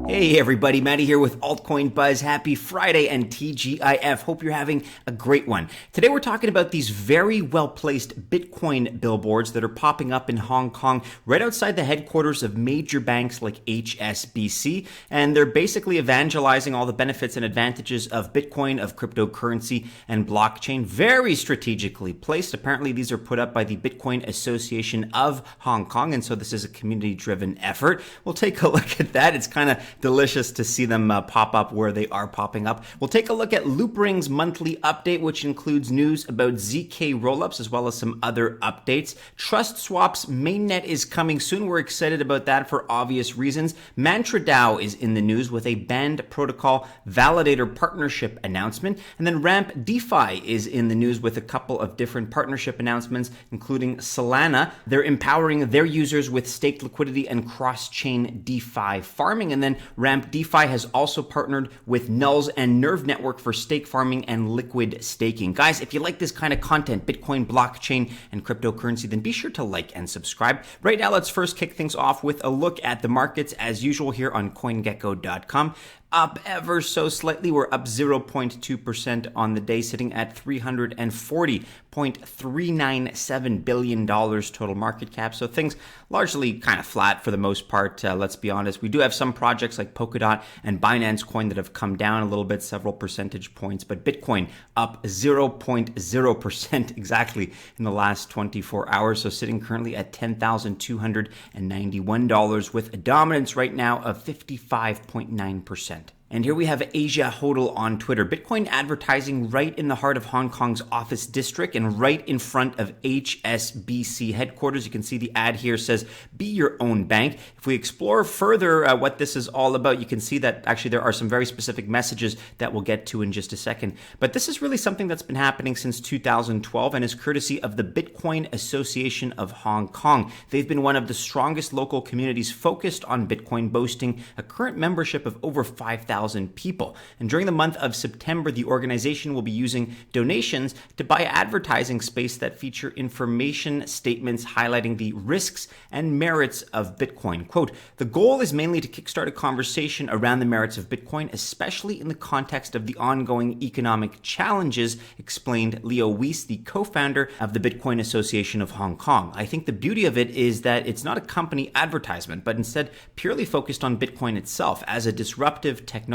Hey everybody, Matty here with Altcoin Buzz. Happy Friday and TGIF. Hope you're having a great one. Today we're talking about these very well-placed Bitcoin billboards that are popping up in Hong Kong right outside the headquarters of major banks like HSBC. And they're basically evangelizing all the benefits and advantages of Bitcoin, of cryptocurrency, and blockchain. Very strategically placed. Apparently these are put up by the Bitcoin Association of Hong Kong, and so this is a community-driven effort. We'll take a look at that. It's kind of delicious to see them pop up where they are popping up. We'll take a look at LoopRing's monthly update, which includes news about ZKRollups as well as some other updates. TrustSwap Mainnet is coming soon. We're excited about that for obvious reasons. Mantra DAO is in the news with a banned protocol Validator partnership announcement. And then Ramp DeFi is in the news with a couple of different partnership announcements, including Solana. They're empowering their users with staked liquidity and cross-chain DeFi farming. And then Ramp DeFi has also partnered with NULS and NerveNetwork for stake farming and liquid staking. Guys, if you like this kind of content, Bitcoin, blockchain, and cryptocurrency, then be sure to like and subscribe. Right now, let's first kick things off with a look at the markets as usual here on CoinGecko.com. Up ever so slightly. We're up 0.2% on the day, sitting at $340.397 billion total market cap. So things largely kind of flat for the most part. Let's be honest. We do have some projects like Polkadot and Binance Coin that have come down a little bit, several percentage points, but Bitcoin up 0.0% exactly in the last 24 hours. So sitting currently at $10,291 with a dominance right now of 55.9%. And here we have Asia Hodl on Twitter. Bitcoin advertising right in the heart of Hong Kong's office district and right in front of HSBC headquarters. You can see the ad here says, be your own bank. If we explore further what this is all about, you can see that actually there are some very specific messages that we'll get to in just a second. But this is really something that's been happening since 2012 and is courtesy of the Bitcoin Association of Hong Kong. They've been one of the strongest local communities focused on Bitcoin, boasting a current membership of over 5,000 people. And during the month of September, the organization will be using donations to buy advertising space that feature information statements highlighting the risks and merits of Bitcoin. Quote, the goal is mainly to kickstart a conversation around the merits of Bitcoin, especially in the context of the ongoing economic challenges, explained Leo Weiss, the co-founder of the Bitcoin Association of Hong Kong. I think the beauty of it is that it's not a company advertisement, but instead purely focused on Bitcoin itself as a disruptive technology,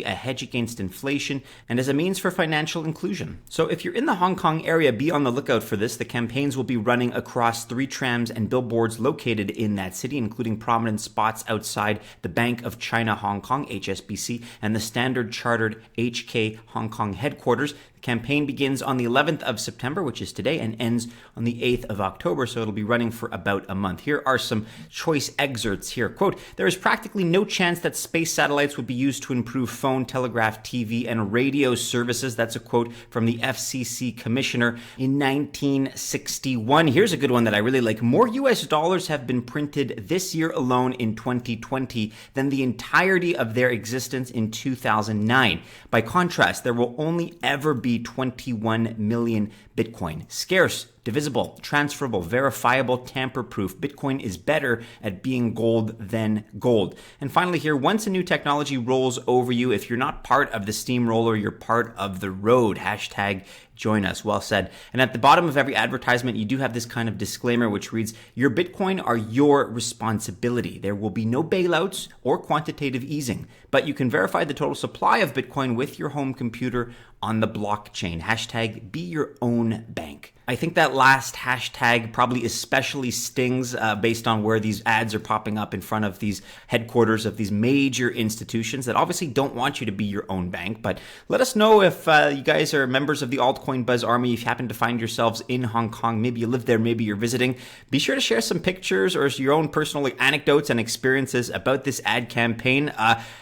a hedge against inflation, and as a means for financial inclusion. So if you're in the Hong Kong area, be on the lookout for this. The campaigns will be running across 3 trams and billboards located in that city, including prominent spots outside the Bank of China Hong Kong, HSBC, and the Standard Chartered HK Hong Kong headquarters. The campaign begins on the 11th of September, which is today, and ends on the 8th of October, so it'll be running for about a month. Here are some choice excerpts here. Quote, there is practically no chance that space satellites would be used to improve phone, telegraph, TV, and radio services. That's a quote from the FCC commissioner in 1961. Here's a good one that I really like. More US dollars have been printed this year alone in 2020 than the entirety of their existence in 2009. By contrast, there will only ever be 21 million Bitcoin. Scarce, divisible, transferable, verifiable, tamper-proof. Bitcoin is better at being gold than gold. And finally here, once a new technology rolls over you, if you're not part of the steamroller, you're part of the road. Hashtag join us. Well said. And at the bottom of every advertisement, you do have this kind of disclaimer which reads, your Bitcoin are your responsibility. There will be no bailouts or quantitative easing, but you can verify the total supply of Bitcoin with your home computer on the blockchain. Hashtag be your own bank. I think that last hashtag probably especially stings based on where these ads are popping up in front of these headquarters of these major institutions that obviously don't want you to be your own bank. But let us know if you guys are members of the Altcoin Buzz Army, if you happen to find yourselves in Hong Kong, maybe you live there, maybe you're visiting. Be sure to share some pictures or your own personal anecdotes and experiences about this ad campaign.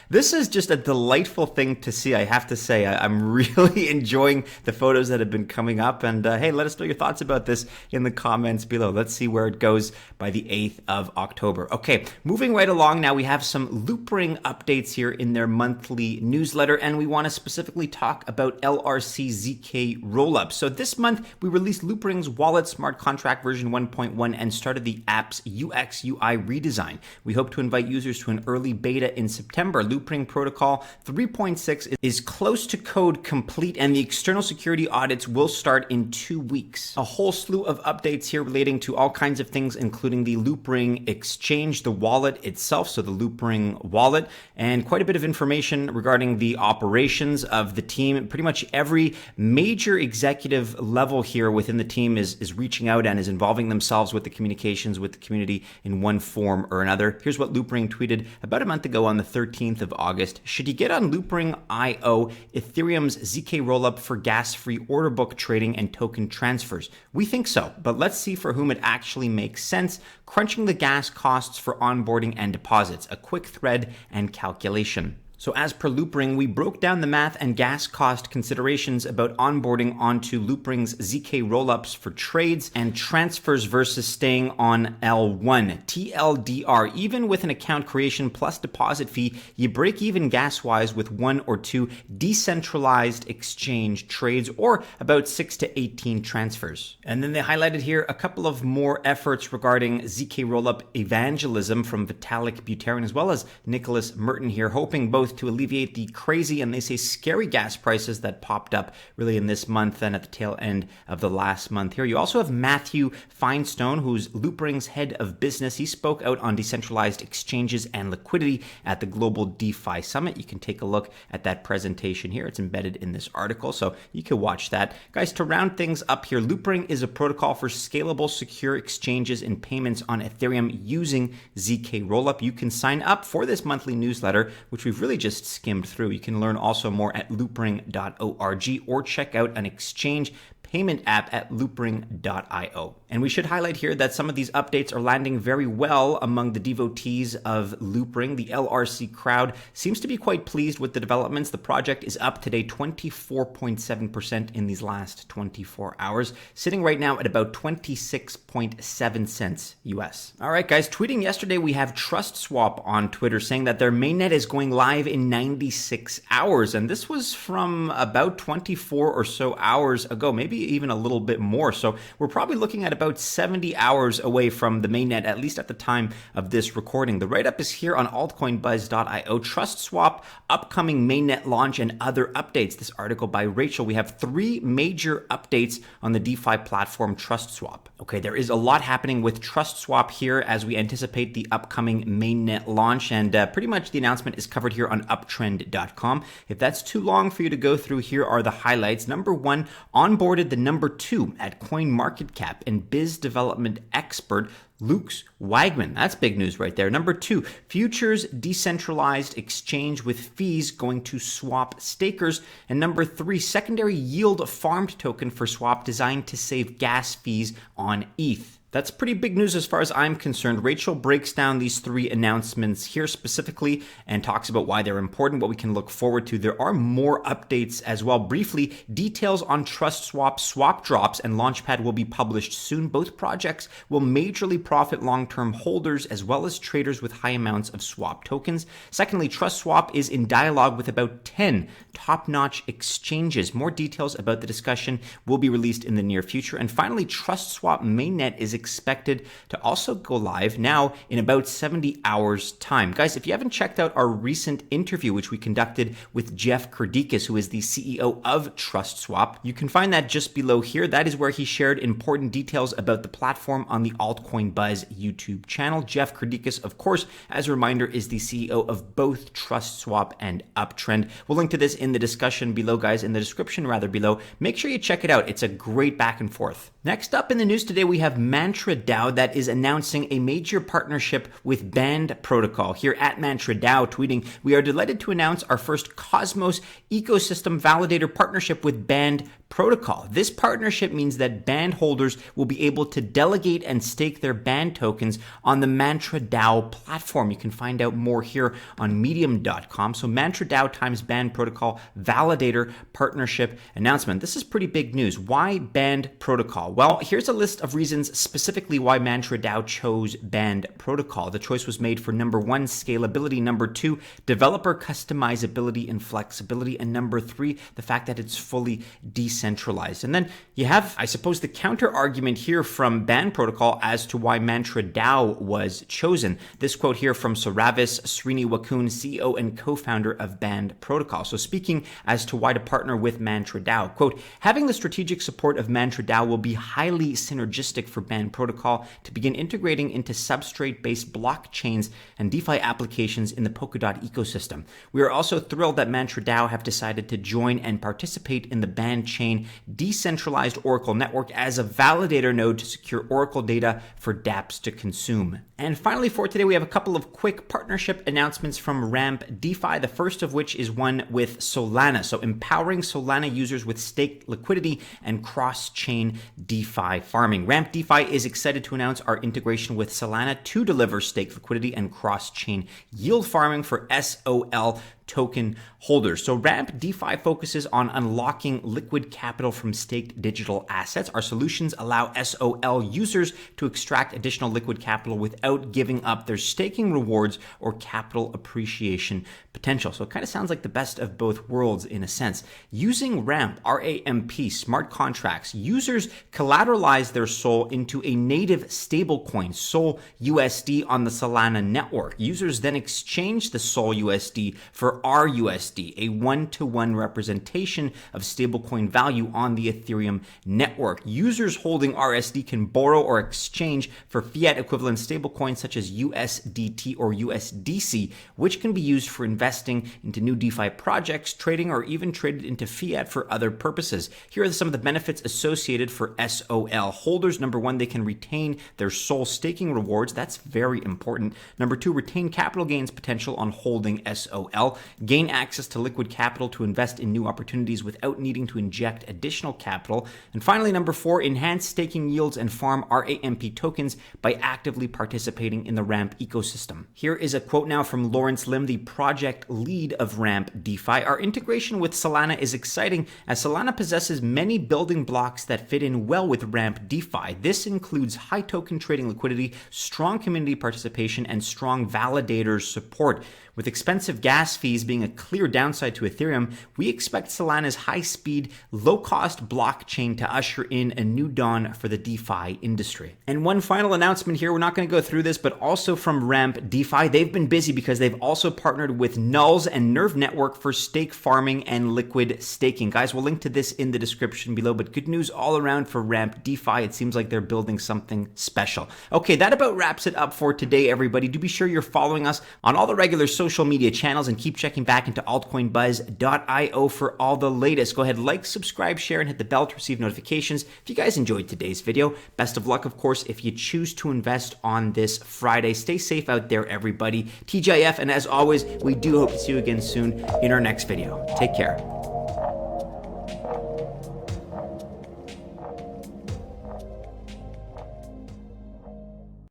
This is just a delightful thing to see, I have to say. I'm really enjoying the photos that have been coming up. And hey, let us know your thoughts about this in the comments below. Let's see where it goes by the 8th of October. Okay, moving right along now, we have some LoopRing updates here in their monthly newsletter, and we want to specifically talk about LRC ZK ZKRollups. So this month, we released LoopRing's Wallet Smart Contract version 1.1 and started the app's UX UI redesign. We hope to invite users to an early beta in September. LoopRing Protocol 3.6 is close to code complete, and the external security audits will start in 2 weeks. A whole slew of updates here relating to all kinds of things, including the LoopRing exchange, the wallet itself, so the LoopRing wallet, and quite a bit of information regarding the operations of the team. Pretty much every major executive level here within the team is reaching out and is involving themselves with the communications with the community in one form or another. Here's what LoopRing tweeted about a month ago on the 13th of August. Should you get on LoopRing IO, Ethereum's ZKRollup for gas-free order book trading and token transfers? We think so, but let's see for whom it actually makes sense. Crunching the gas costs for onboarding and deposits, a quick thread and calculation. So as per LoopRing, we broke down the math and gas cost considerations about onboarding onto LoopRing's ZKRollups for trades and transfers versus staying on L1. TLDR, even with an account creation plus deposit fee, you break even gas-wise with 1 or 2 decentralized exchange trades or about 6 to 18 transfers. And then they highlighted here a couple of more efforts regarding ZKRollup evangelism from Vitalik Buterin as well as Nicholas Merton here, hoping both to alleviate the crazy and they say scary gas prices that popped up really in this month and at the tail end of the last month here. You also have Matthew Finestone, who's LoopRing's head of business. He spoke out on decentralized exchanges and liquidity at the Global DeFi Summit. You can take a look at that presentation here. It's embedded in this article, so you can watch that. Guys, to round things up here, LoopRing is a protocol for scalable, secure exchanges and payments on Ethereum using ZKRollup. You can sign up for this monthly newsletter, which we've really just skimmed through. You can learn also more at loopring.org or check out an exchange payment app at loopring.io. And we should highlight here that some of these updates are landing very well among the devotees of LoopRing. The LRC crowd seems to be quite pleased with the developments. The project is up today 24.7% in these last 24 hours, sitting right now at about 26.7 cents US. All right, guys, tweeting yesterday, we have TrustSwap on Twitter saying that their mainnet is going live in 96 hours. And this was from about 24 or so hours ago, maybe even a little bit more. So we're probably looking at about 70 hours away from the mainnet, at least at the time of this recording. The write-up is here on altcoinbuzz.io. TrustSwap, upcoming mainnet launch and other updates. This article by Rachel. We have 3 major updates on the DeFi platform TrustSwap. Okay, there is a lot happening with TrustSwap here as we anticipate the upcoming mainnet launch, and pretty much the announcement is covered here on uptrend.com. If that's too long for you to go through, here are the highlights. Number 1, onboarded the number 2 at CoinMarketCap and biz development expert Lux Wagman. That's big news right there. Number 2, futures decentralized exchange with fees going to swap stakers. And number 3, secondary yield farmed token for swap designed to save gas fees on ETH. That's pretty big news as far as I'm concerned. Rachel breaks down these 3 announcements here specifically and talks about why they're important, what we can look forward to. There are more updates as well. Briefly, details on TrustSwap swap drops and Launchpad will be published soon. Both projects will majorly profit long-term holders as well as traders with high amounts of swap tokens. Secondly, TrustSwap is in dialogue with about 10 top-notch exchanges. More details about the discussion will be released in the near future. And finally, TrustSwap Mainnet is expected to also go live now in about 70 hours time. Guys, if you haven't checked out our recent interview, which we conducted with Jeff Kerdikis, who is the CEO of TrustSwap, you can find that just below here. That is where he shared important details about the platform on the Altcoin Buzz YouTube channel. Jeff Kerdikis, of course, as a reminder, is the CEO of both TrustSwap and Uptrend. We'll link to this in the discussion below, guys, in the description rather below. Make sure you check it out. It's a great back and forth. Next up in the news today, we have Mantra DAO that is announcing a major partnership with Band Protocol. Here at Mantra DAO tweeting, we are delighted to announce our first Cosmos ecosystem validator partnership with Band Protocol. This partnership means that Band holders will be able to delegate and stake their Band tokens on the Mantra DAO platform. You can find out more here on medium.com. So Mantra DAO times Band Protocol validator partnership announcement. This is pretty big news. Why Band Protocol? Well, here's a list of reasons specifically why Mantra DAO chose Band Protocol. The choice was made for number 1, scalability, number 2, developer customizability and flexibility, and number 3, the fact that it's fully decentralized. decentralized. And then you have, I suppose, the counter argument here from Band Protocol as to why Mantra DAO was chosen. This quote here from Saravis Sriniwakun, CEO and co-founder of Band Protocol. So speaking as to why to partner with Mantra DAO, quote, having the strategic support of Mantra DAO will be highly synergistic for Band Protocol to begin integrating into substrate-based blockchains and DeFi applications in the Polkadot ecosystem. We are also thrilled that Mantra DAO have decided to join and participate in the Band Chain decentralized Oracle network as a validator node to secure Oracle data for dApps to consume. And finally for today, we have a couple of quick partnership announcements from Ramp DeFi, the first of which is one with Solana. So empowering Solana users with staked liquidity and cross-chain DeFi farming. Ramp DeFi is excited to announce our integration with Solana to deliver staked liquidity and cross-chain yield farming for SOL token holders. So Ramp DeFi focuses on unlocking liquid capital from staked digital assets. Our solutions allow SOL users to extract additional liquid capital without giving up their staking rewards or capital appreciation potential. So it kind of sounds like the best of both worlds in a sense. Using Ramp, R-A-M-P, smart contracts, users collateralize their SOL into a native stablecoin, SOL USD, on the Solana network. Users then exchange the SOL USD for RUSD, a one-to-one representation of stablecoin value on the Ethereum network. Users holding RSD can borrow or exchange for fiat equivalent stablecoins such as USDT or USDC, which can be used for investing into new DeFi projects, trading, or even traded into fiat for other purposes. Here are some of the benefits associated for SOL holders. Number one, they can retain their SOL staking rewards. That's very important. Number two, retain capital gains potential on holding SOL. Gain access to liquid capital to invest in new opportunities without needing to inject additional capital. And finally, number four, enhance staking yields and farm RAMP tokens by actively participating in the Ramp ecosystem. Here is a quote now from Lawrence Lim, the project lead of Ramp DeFi. Our integration with Solana is exciting as Solana possesses many building blocks that fit in well with Ramp DeFi. This includes high token trading liquidity, strong community participation, and strong validator support. With expensive gas fees being a clear downside to Ethereum, we expect Solana's high-speed, low-cost blockchain to usher in a new dawn for the DeFi industry. And one final announcement here, we're not going to go through this, but also from Ramp DeFi, they've been busy because they've also partnered with NULS and NerveNetwork for stake farming and liquid staking. Guys, we'll link to this in the description below, but good news all around for Ramp DeFi. It seems like they're building something special. Okay, that about wraps it up for today, everybody. Do be sure you're following us on all the regular social media channels and keep checking back into altcoinbuzz.io for all the latest. Go ahead, like, subscribe, share, and hit the bell to receive notifications if you guys enjoyed today's video. Best of luck, of course, if you choose to invest on this Friday. Stay safe out there, everybody. TGIF, and as always, we do hope to see you again soon in our next video. Take care.